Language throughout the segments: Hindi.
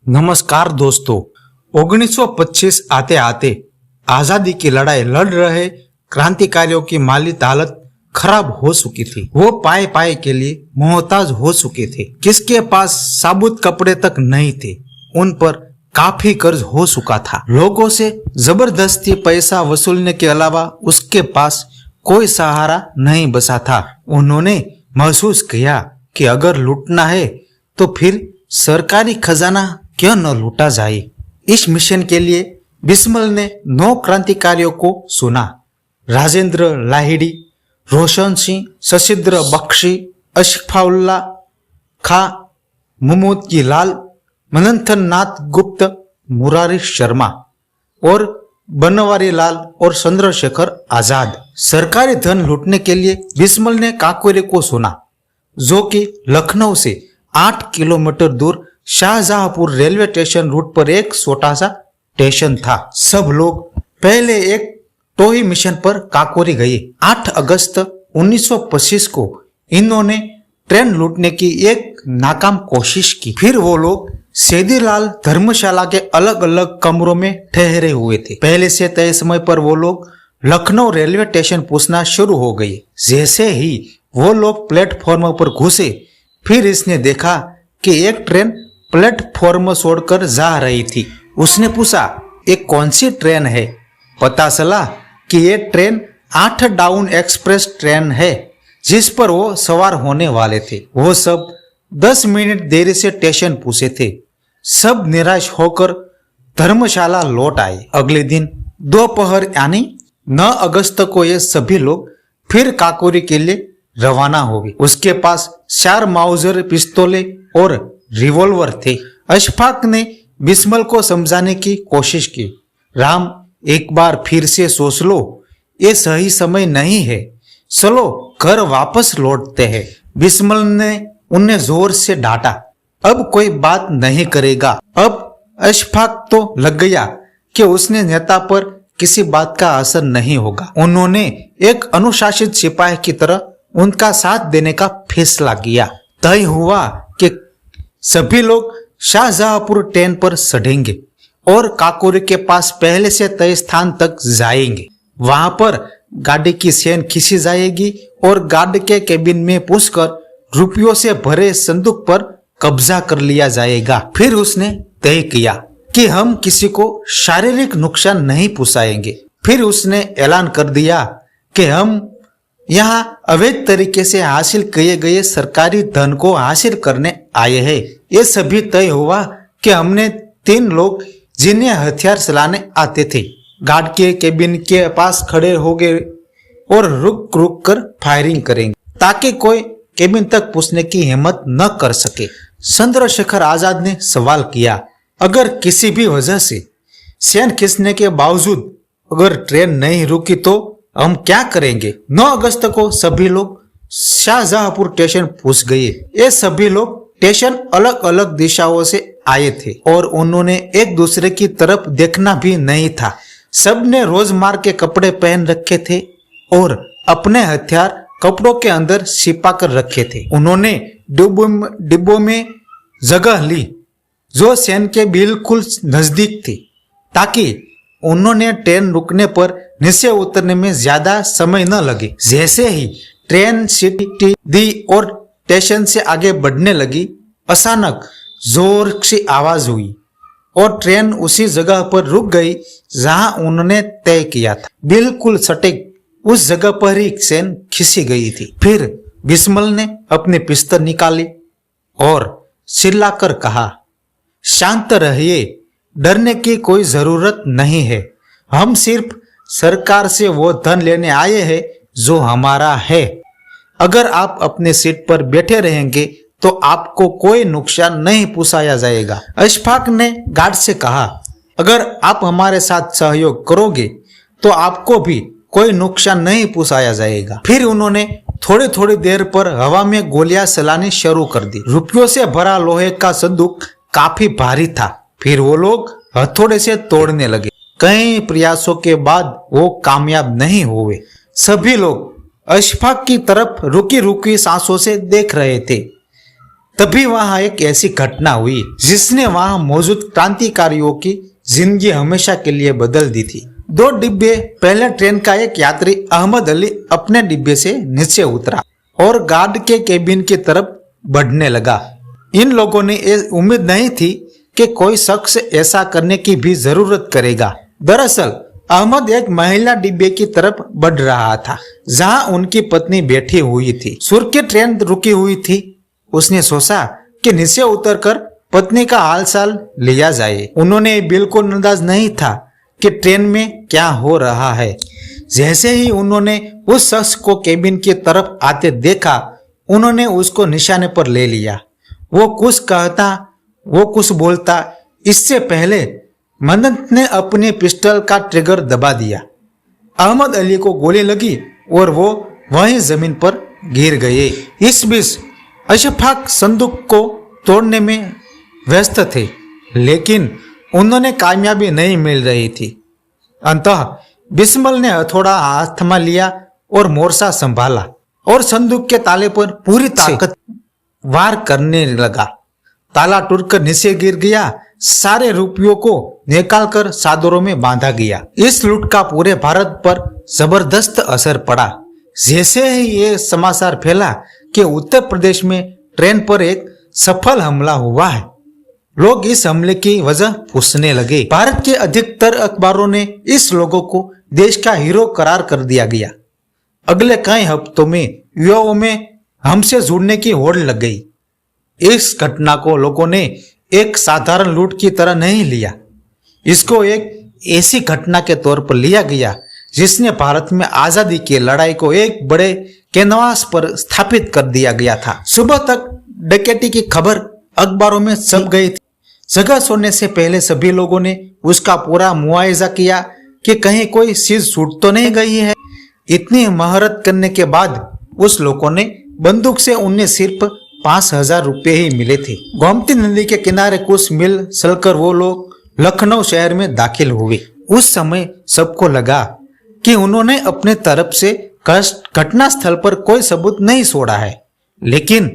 नमस्कार दोस्तों, 1925 आते आते आजादी की लड़ाई लड़ रहे क्रांतिकारियों की माली हालत खराब हो चुकी थी। वो पाए पाए के लिए मोहताज हो चुके थे। किसके पास साबुत कपड़े तक नहीं थे। उन पर काफी कर्ज हो चुका था। लोगों से जबरदस्ती पैसा वसूलने के अलावा उसके पास कोई सहारा नहीं बचा था। उन्होंने महसूस किया कि अगर लूटना है तो फिर सरकारी खजाना क्यों न लूटा जाए। इस मिशन के लिए बिस्मिल ने 9 क्रांतिकारियों को चुना। राजेंद्र लाहिड़ी, रोशन सिंह, शशिद्र बख्शी, अशफाउल्ला खां, मोहम्मद लाल, मनंथन नाथ गुप्त, मुरारी शर्मा और बनवारी लाल और चंद्रशेखर आजाद। सरकारी धन लूटने के लिए बिस्मिल ने काकोरी को चुना, जो कि लखनऊ से 8 किलोमीटर दूर शाहजहांपुर रेलवे स्टेशन रूट पर एक छोटा सा स्टेशन था। सब लोग पहले एक टोही मिशन पर काकोरी गए। 8 अगस्त 1925 को इन्होंने ट्रेन लूटने की एक नाकाम कोशिश की। फिर वो लोग सेदीलाल धर्मशाला के अलग अलग कमरों में ठहरे हुए थे। पहले से तय समय पर वो लोग लखनऊ रेलवे स्टेशन पहुंचना शुरू हो गए। जैसे ही वो लोग प्लेटफॉर्म पर घुसे, फिर इसने देखा कि एक ट्रेन प्लेटफॉर्म छोड़कर जा रही थी। उसने पूछा, ये कौन सी ट्रेन है? पता चला कि ये ट्रेन 8 डाउन एक्सप्रेस ट्रेन है, जिस पर वो सवार होने वाले थे। वो सब 10 मिनट देरी से स्टेशन पहुंचे थे। सब निराश होकर धर्मशाला लौट आए। अगले दिन दोपहर यानी 9 अगस्त को ये सभी लोग फिर काकोरी के लिए रवाना हो गए। उसके पास 4 माउजर पिस्तौलें और रिवॉल्वर थे। अशफाक ने बिस्मिल को समझाने की कोशिश की। राम, एक बार फिर से सोच लो, ये सही समय नहीं है। चलो घर वापस लौटते हैं। बिस्मिल ने उन्हें जोर से डांटा। अब कोई बात नहीं करेगा। अब अशफाक तो लग गया कि उसने नेता पर किसी बात का असर नहीं होगा। उन्होंने एक अनुशासित सिपाही की तरह उनका साथ देने का फैसला किया। तय हुआ कि सभी लोग शाहजहांपुर ट्रेन पर चढ़ेंगे और काकोरी के पास पहले से तय स्थान तक जाएंगे। वहां पर गाड़ी की चेन खींची जाएगी और गाड़ी के केबिन में पूछकर रुपयों से भरे संदूक पर कब्जा कर लिया जाएगा। फिर उसने तय किया कि हम किसी को शारीरिक नुकसान नहीं पहुंचाएंगे। फिर उसने ऐलान कर दिया कि हम यहाँ अवैध तरीके से हासिल किए गए सरकारी धन को हासिल करने आए हैं। ये सभी तय हुआ कि हमने 3 लोग जिन्हें हथियार चलाने आते थे गार्ड के केबिन के पास खड़े हो गए और रुक रुक कर फायरिंग करेंगे, ताकि कोई केबिन तक पहुंचने की हिम्मत न कर सके। चंद्रशेखर आजाद ने सवाल किया, अगर किसी भी वजह से चेन खींचने के बावजूद अगर ट्रेन नहीं रुकी तो हम क्या करेंगे? 9 अगस्त को सभी लोग शाहजहांपुर स्टेशन पहुंच गए। ये सभी लोग स्टेशन अलग अलग दिशाओं से आए थे और उन्होंने एक दूसरे की तरफ देखना भी नहीं था। सबने रोजमार्ग के कपड़े पहन रखे थे और अपने हथियार कपड़ों के अंदर छिपा कर रखे थे। उन्होंने डिब्बों में जगह ली जो ट्रेन के बिल्कुल नजदीक थी, ताकि उन्होंने ट्रेन रुकने पर नीचे उतरने में ज्यादा समय न लगे। जैसे ही ट्रेन सीटी दी और स्टेशन से आगे बढ़ने लगी, अचानक जोर से आवाज हुई और ट्रेन उसी जगह पर रुक गई जहां उन्होंने तय किया था। बिल्कुल सटीक उस जगह पर ही ट्रेन खींची गई थी। फिर बिस्मिल ने अपनी पिस्तौल निकाली और चिल्लाकर कहा, शांत रहिए, डरने की कोई जरूरत नहीं है। हम सिर्फ सरकार से वो धन लेने आए हैं जो हमारा है। अगर आप अपने सीट पर बैठे रहेंगे तो आपको कोई नुकसान नहीं पहुंचाया जाएगा। अशफाक ने गार्ड से कहा, अगर आप हमारे साथ सहयोग करोगे तो आपको भी कोई नुकसान नहीं पहुंचाया जाएगा। फिर उन्होंने थोड़ी थोड़ी देर पर हवा में गोलियां चलानी शुरू कर दी। रुपयों से भरा लोहे का संदूक काफी भारी था। फिर वो लोग हथौड़े से तोड़ने लगे। कई प्रयासों के बाद वो कामयाब नहीं हुए। सभी लोग अशफाक की तरफ रुकी रुकी सांसों से देख रहे थे। तभी वहां एक ऐसी घटना हुई जिसने वहां मौजूद क्रांतिकारियों की जिंदगी हमेशा के लिए बदल दी थी। 2 डिब्बे पहले ट्रेन का एक यात्री अहमद अली अपने डिब्बे से नीचे उतरा और गार्ड के केबिन की तरफ बढ़ने लगा। इन लोगों ने ये उम्मीद नहीं थी कि कोई शख्स ऐसा करने की भी जरूरत करेगा। दरअसल अहमद एक महिला डिब्बे की तरफ बढ़ रहा था जहां उनकी पत्नी बैठी हुई थी। सुर की ट्रेन रुकी हुई थी। उसने सोचा कि नीचे उतरकर पत्नी का हालचाल लिया जाए। उन्होंने बिल्कुल अंदाज नहीं था कि ट्रेन में क्या हो रहा है। जैसे ही उन्होंने उस शख्स को केबिन की तरफ आते देखा, उन्होंने उसको निशाने पर ले लिया। वो कुछ कहता, वो कुछ बोलता, इससे पहले मदन ने अपने पिस्टल का ट्रिगर दबा दिया। अहमद अली को गोली लगी और वो वहीं जमीन पर गिर गए। इस बीच अशफाक संदूक को तोड़ने में व्यस्त थे, लेकिन उन्होंने कामयाबी नहीं मिल रही थी। अंततः बिस्मल ने हथौड़ा हाथ में लिया और मोर्चा संभाला और संदूक के ताले पर पूरी ताकत वार करने लगा। ताला टूटकर नीचे गिर गया। सारे रुपयों को निकालकर चादरों में बांधा गया। इस लूट का पूरे भारत पर जबरदस्त असर पड़ा। जैसे ही ये समाचार फैला कि उत्तर प्रदेश में ट्रेन पर एक सफल हमला हुआ है, लोग इस हमले की वजह पूछने लगे। भारत के अधिकतर अखबारों ने इस लोगों को देश का हीरो करार कर दिया गया। अगले कई हफ्तों में युवाओं में हमसे जुड़ने की होड़ लग गई। इस घटना को लोगों ने एक साधारण लूट की तरह नहीं लिया। इसको एक ऐसी घटना के तौर पर लिया गया जिसने भारत में आजादी की लड़ाई को एक बड़े कैनवास पर स्थापित कर दिया गया था। सुबह तक डकैती की खबर अखबारों में छप गई थी। जगह सोने से पहले सभी लोगों ने उसका पूरा मुआयजा किया कि कहीं कोई चीज छूट तो नहीं गई है। इतनी महारत करने के बाद उस लोगों ने बंदूक से उन्हें सिर्फ 5,000 रुपये ही मिले थे। गोमती नदी के किनारे कुछ मील चलकर वो लोग लखनऊ शहर में दाखिल हुए। उस समय सबको लगा कि उन्होंने अपने तरफ से घटना स्थल पर कोई सबूत नहीं छोड़ा है, लेकिन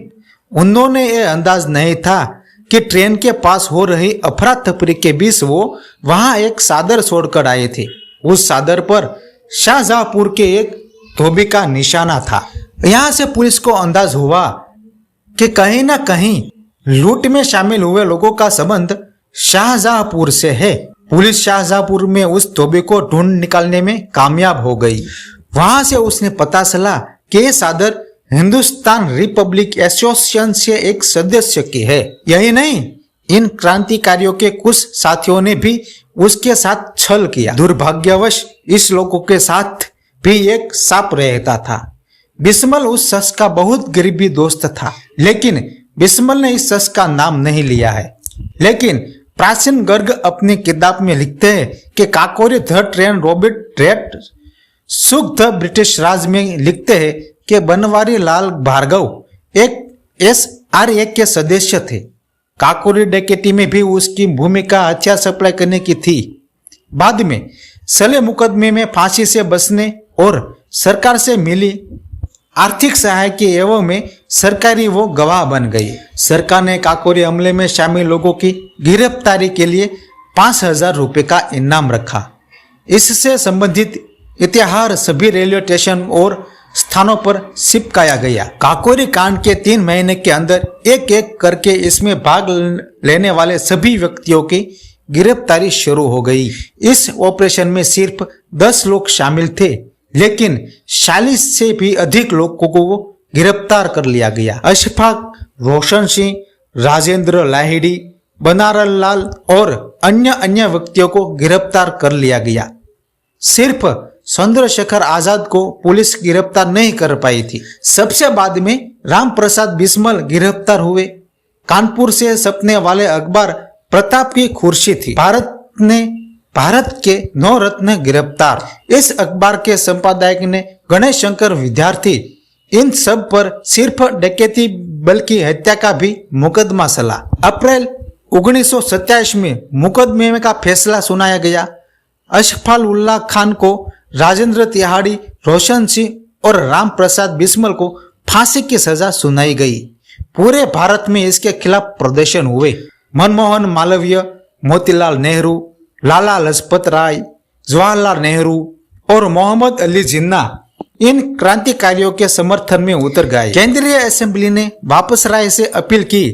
उन्होंने ये अंदाज नहीं था कि ट्रेन के पास हो रही अफरा तफरी के बीच वो वहां एक चादर छोड़कर आए थे। उस चादर पर शाहजहांपुर के एक धोबी का निशाना था। यहाँ से पुलिस को अंदाज हुआ कि कहीं ना कहीं लूट में शामिल हुए लोगों का संबंध शाहजहांपुर से है। पुलिस शाहजहांपुर में उस धोबी को ढूंढ निकालने में कामयाब हो गई। वहां से उसने पता चला कि ये चादर हिंदुस्तान रिपब्लिक एसोसिएशन से एक सदस्य की है। यही नहीं, इन क्रांतिकारियों के कुछ साथियों ने भी उसके साथ छल किया। दुर्भाग्यवश इस लोगों के साथ भी एक सांप रहता था। बिस्मल उस शख्स का बहुत गरीबी दोस्त था, लेकिन बिस्मल ने इस शख्स का नाम नहीं लिया है। लेकिन प्राचीन गर्ग अपनी किताब में लिखते हैं कि Kakori the train Robert rate सुख द ब्रिटिश राज में लिखते हैं कि बनवारी लाल भार्गव एक SRA के सदस्य थे। काकोरी डकैती में भी उसकी भूमिका हथियार सप्लाई करने की थी। बाद में सले मुकदमे में फांसी से बचने और सरकार से मिली आर्थिक सहायता के एवं में सरकारी वो गवाह बन गई। सरकार ने काकोरी हमले में शामिल लोगों की गिरफ्तारी के लिए 5,000 रुपये का इनाम रखा। इससे संबंधित इतिहास सभी रेलवे स्टेशन और स्थानों पर चिपकाया गया। काकोरी कांड के 3 महीने के अंदर एक एक करके इसमें भाग लेने वाले सभी व्यक्तियों की गिरफ्तारी शुरू हो गई। इस ऑपरेशन में सिर्फ 10 लोग शामिल थे, लेकिन 40 से भी अधिक लोगों को गिरफ्तार कर लिया गया। अशफाक, रोशन सिंह, राजेंद्र लाहिड़ी, बनारस लाल और अन्य व्यक्तियों को गिरफ्तार कर लिया गया। सिर्फ चंद्रशेखर आजाद को पुलिस गिरफ्तार नहीं कर पाई थी। सबसे बाद में राम प्रसाद बिस्मल गिरफ्तार हुए। कानपुर से छपने वाले अखबार प्रताप की खुर्शी थी। भारत के 9 रत्न गिरफ्तार। इस अखबार के संपादक ने गणेश शंकर विद्यार्थी। इन सब पर सिर्फ डकैती बल्कि हत्या का भी मुकदमा चला। अप्रैल 1927 में मुकदमे का फैसला सुनाया गया। अशफाक उल्लाह खान को, राजेंद्र तिहाड़ी, रोशन सिंह और राम प्रसाद बिस्मल को फांसी की सजा सुनाई गई। पूरे भारत में इसके खिलाफ प्रदर्शन हुए। मनमोहन मालवीय, मोतीलाल नेहरू, लाला लाजपत राय, जवाहरलाल नेहरू और मोहम्मद अली जिन्ना इन क्रांतिकारियों के समर्थन में उतर गए। केंद्रीय असेंबली ने वापस राय से अपील की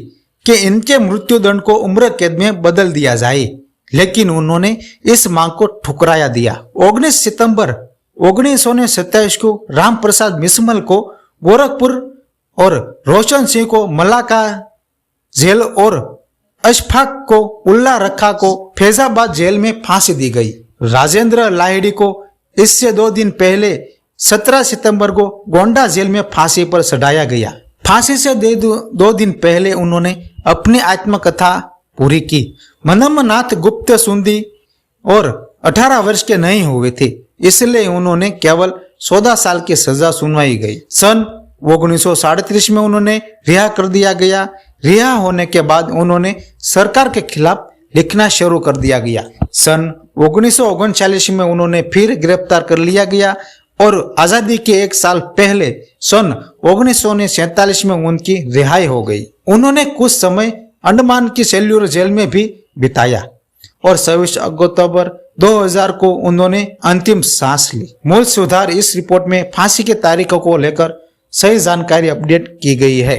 कि इनके मृत्यु दंड को उम्र कैद में बदल दिया जाए, लेकिन उन्होंने इस मांग को ठुकराया दिया। 19 सितंबर 1927 को रामप्रसाद बिस्मिल को गोरखपुर और रोशन सिंह को मलाका जेल और अशफाक को उल्ला रखा को फैजाबाद जेल में फांसी दी गई। राजेंद्र लाहिड़ी को इससे 2 दिन पहले 17 सितंबर को गोंडा जेल में फांसी पर चढ़ाया गया। फांसी से 2 दिन पहले उन्होंने अपनी आत्मकथा पूरी की। मनमनाथ गुप्त सुंदी और 18 वर्ष के नहीं हुए थे, इसलिए उन्होंने केवल 14 साल की सजा सुनवाई गई। सन 1937 में उन्होंने रिहा कर दिया गया। रिहा होने के बाद उन्होंने सरकार के खिलाफ लिखना शुरू कर दिया गया। सन 1939 में उन्होंने फिर गिरफ्तार कर लिया गया और आजादी के 1 साल पहले सन 1947 में उनकी रिहाई हो गई। उन्होंने कुछ समय अंडमान की सेल्यूलर जेल में भी बिताया और 26 अक्टूबर 2000 को उन्होंने अंतिम सांस ली। मूल सुधार: इस रिपोर्ट में फांसी की तारीखों को लेकर सही जानकारी अपडेट की गई है।